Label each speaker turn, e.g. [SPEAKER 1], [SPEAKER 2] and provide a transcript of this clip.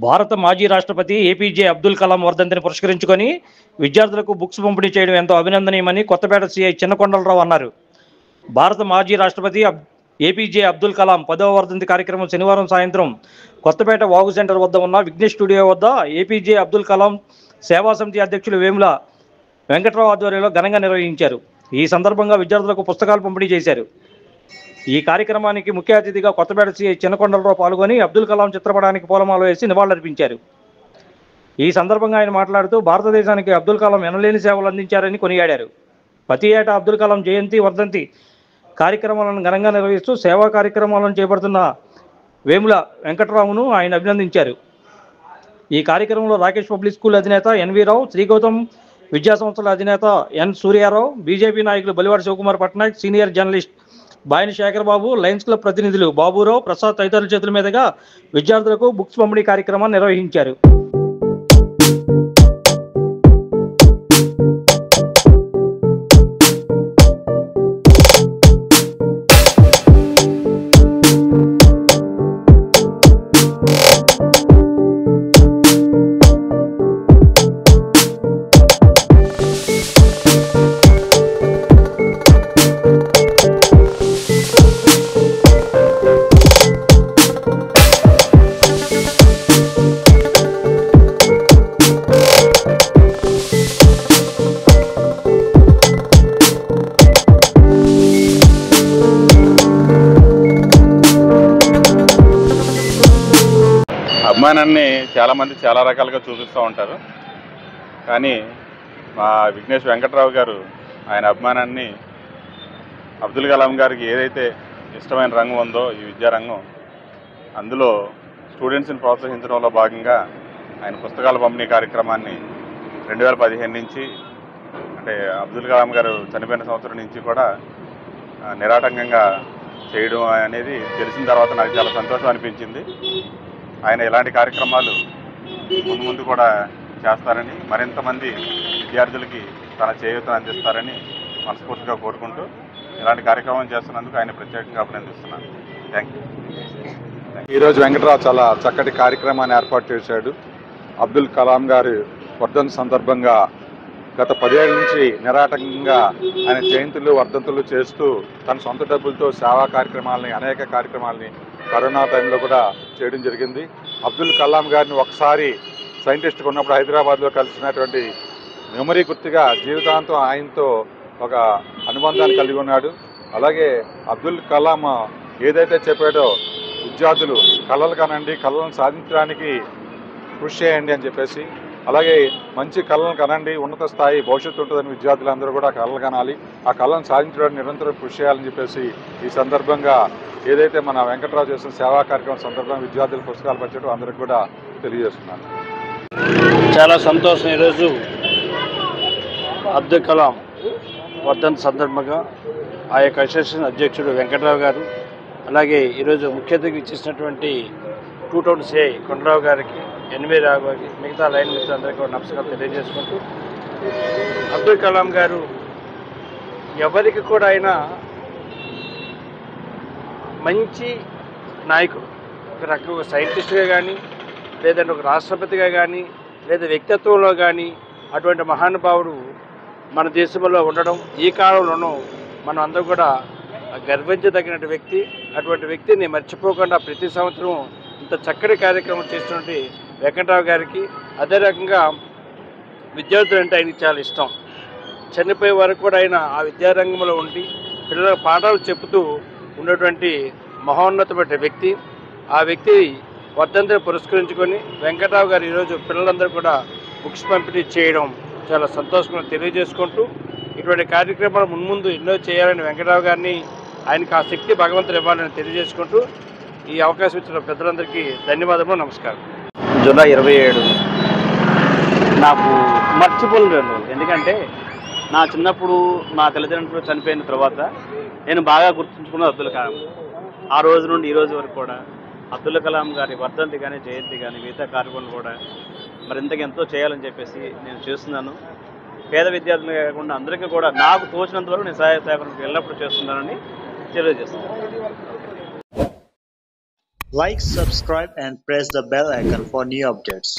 [SPEAKER 1] భారత మాజీ రాష్ట్రపతి ఏపీజే అబ్దుల్ కలాం వర్ధంతిని పురస్కరించుకొని విద్యార్థులకు బుక్స్ పంపిణీ చేయడం ఎంతో అభినందనీయమని కొత్తపేట సీఐ చిన్నకొండలరావు అన్నారు. భారత మాజీ రాష్ట్రపతి ఏపీజే అబ్దుల్ కలాం 10వ వర్ధంతి కార్యక్రమం శనివారం సాయంత్రం కొత్తపేట వాగు సెంటర్ వద్ద ఉన్న విఘ్నేష్ స్టూడియో వద్ద ఏపీజే అబ్దుల్ కలాం సేవా సమితి అధ్యక్షులు వేముల వెంకట్రావు ఆధ్వర్యంలో ఘనంగా నిర్వహించారు. ఈ సందర్భంగా విద్యార్థులకు పుస్తకాలు పంపిణీ చేశారు. ఈ కార్యక్రమానికి ముఖ్య అతిథిగా కొత్తపేట సీఐ చిన్నకొండలరావు పాల్గొని అబ్దుల్ కలాం చిత్రపటానికి పూలమాల వేసి నివాళులర్పించారు. ఈ సందర్భంగా ఆయన మాట్లాడుతూ భారతదేశానికి అబ్దుల్ కలాం ఎనలేని సేవలు అందించారని కొనియాడారు. ప్రతి ఏటా అబ్దుల్ కలాం జయంతి వర్ధంతి కార్యక్రమాలను ఘనంగా నిర్వహిస్తూ సేవా కార్యక్రమాలను చేపడుతున్న వేముల వెంకట్రావును ఆయన అభినందించారు. ఈ కార్యక్రమంలో రాకేష్ పబ్లిక్ స్కూల్ అధినేత ఎన్వి రావు, శ్రీగౌతమ్ విద్యా సంస్థల అధినేత ఎన్ సూర్యారావు, బీజేపీ నాయకులు బలివాడి శివకుమార్ పట్నాయక్, సీనియర్ జర్నలిస్ట్ బాయిని శేఖర్ బాబు, లయన్స్ క్లబ్ ప్రతినిధులు బాబురావు, ప్రసాద్ తదితరుల చేతుల మీదుగా విద్యార్థులకు బుక్స్ పంపిణీ కార్యక్రమాన్ని నిర్వహించారు.
[SPEAKER 2] అభిమానాన్ని చాలామంది చాలా రకాలుగా చూపిస్తూ ఉంటారు. కానీ మా విఘ్నేష్ వెంకట్రావు గారు ఆయన అభిమానాన్ని అబ్దుల్ కలాం గారికి ఏదైతే ఇష్టమైన రంగం ఉందో ఈ విద్యారంగం, అందులో స్టూడెంట్స్ని ప్రోత్సహించడంలో భాగంగా ఆయన పుస్తకాల పంపిణీ కార్యక్రమాన్ని 2015 నుంచి, అంటే అబ్దుల్ కలాం గారు చనిపోయిన సంవత్సరం నుంచి కూడా నిరాటంకంగా చేయడం అనేది తెలిసిన తర్వాత నాకు చాలా సంతోషం అనిపించింది. ఆయన ఇలాంటి కార్యక్రమాలు ముందు కూడా చేస్తారని, మరింతమంది విద్యార్థులకి తన చేయూతను అందిస్తారని మనస్ఫూర్తిగా కోరుకుంటూ ఇలాంటి కార్యక్రమం చేస్తున్నందుకు ఆయన ప్రత్యేకంగా అభినందిస్తున్నాను. Thank you.
[SPEAKER 3] ఈరోజు వెంకట్రావు చాలా చక్కటి కార్యక్రమాన్ని ఏర్పాటు చేశాడు. అబ్దుల్ కలాం గారి వర్ధంతి సందర్భంగా గత 10 ఏళ్ల నుంచి నిరాటంకంగా ఆయన జయంతులు వర్ధంతులు చేస్తూ తన సొంత డబ్బులతో సేవా కార్యక్రమాలని, అనేక కార్యక్రమాలని కరోనా టైంలో కూడా చేయడం జరిగింది. అబ్దుల్ కలాం గారిని ఒకసారి సైంటిస్ట్గా ఉన్నప్పుడు హైదరాబాద్లో కలిసినటువంటి మెమరీ గుర్తుగా జీవితాంతం ఆయనతో ఒక అనుబంధాన్ని కలిగి ఉన్నాడు. అలాగే అబ్దుల్ కలాం ఏదైతే చెప్పాడో విద్యార్థులు కళలు కనండి, కళలను సాధించడానికి కృషి చేయండి అని చెప్పేసి, అలాగే మంచి కళలను కనండి, ఉన్నత స్థాయి భవిష్యత్తు ఉంటుందని విద్యార్థులందరూ కూడా కళలు కనాలి, ఆ కళలను సాధించడానికి నిరంతరం కృషి చేయాలని చెప్పేసి ఈ సందర్భంగా ఏదైతే మన వెంకట్రావు చేసిన సేవా కార్యక్రమం సందర్భంగా విద్యార్థుల పుస్తకాలు పంచడం అందరికీ కూడా తెలియజేస్తున్నాను.
[SPEAKER 4] చాలా సంతోషం. ఈరోజు అబ్దుల్ కలాం వర్ధంతి సందర్భంగా ఆ యొక్క అసోసియేషన్ అధ్యక్షుడు వెంకట్రావు గారు, అలాగే ఈరోజు ముఖ్య అతిథిగా ఇచ్చేసినటువంటి 2 సిఐ కొండరావు గారికి, ఎన్వి రావు గారికి, మిగతా లైన్ మిత్రులందరికీ కూడా నమస్కారం తెలియజేసుకుంటూ, అబ్దుల్ కలాం గారు ఎవరికి కూడా ఆయన మంచి నాయకుడు, ఒక రకంగా సైంటిస్ట్గా కానీ, లేదంటే ఒక రాష్ట్రపతిగా కానీ, లేదా వ్యక్తిత్వంలో కానీ అటువంటి మహానుభావుడు మన దేశంలో ఉండడం ఈ కాలంలోనూ మనం అందరూ కూడా గర్వించదగిన వ్యక్తి. అటువంటి వ్యక్తిని మర్చిపోకుండా ప్రతి సంవత్సరం ఇంత చక్కటి కార్యక్రమం చేస్తున్నటువంటి వెంకట్రావు గారికి, అదే రకంగా విద్యార్థులు అంటే ఆయనకి చాలా ఇష్టం. చనిపోయే వరకు కూడా ఆయన ఆ విద్యారంగంలో ఉండి పిల్లలకు పాఠాలు చెబుతూ ఉన్నటువంటి మహోన్నతమైన వ్యక్తి. ఆ వ్యక్తి వర్ధంతిని పురస్కరించుకొని వెంకట్రావు గారు ఈరోజు పిల్లలందరూ కూడా బుక్స్ పంపిణీ చేయడం చాలా సంతోషంగా తెలియజేసుకుంటూ, ఇటువంటి కార్యక్రమాలు మున్ముందు ఎన్నో చేయాలని వెంకట్రావు గారిని, ఆయనకు ఆ శక్తి భగవంతుడు ఇవ్వాలని తెలియజేసుకుంటూ ఈ అవకాశం ఇచ్చిన పెద్దలందరికీ ధన్యవాదములు, నమస్కారం.
[SPEAKER 5] జూలై 27 నాకు మర్చిపోలేను. ఎందుకంటే నా చిన్నప్పుడు నా తల్లిదండ్రులు చనిపోయిన తర్వాత నేను బాగా గుర్తుంచుకున్నది అబ్దుల్ కలాం. ఆ రోజు నుండి ఈ రోజు వరకు కూడా అబ్దుల్ కలాం గారి వర్ధంతి కానీ, జయంతి కానీ, మిగతా కార్యక్రమాలు కూడా మరింతగా ఎంతో చేయాలని చెప్పేసి నేను చేస్తున్నాను. పేద విద్యార్థులు కాకుండా అందరికీ కూడా నాకు తోచినంత వరకు నేను సహాయ సహకారం ఎల్లప్పుడూ చేస్తున్నానని తెలియజేస్తున్నాను.
[SPEAKER 6] Like, subscribe and press the bell icon for new updates.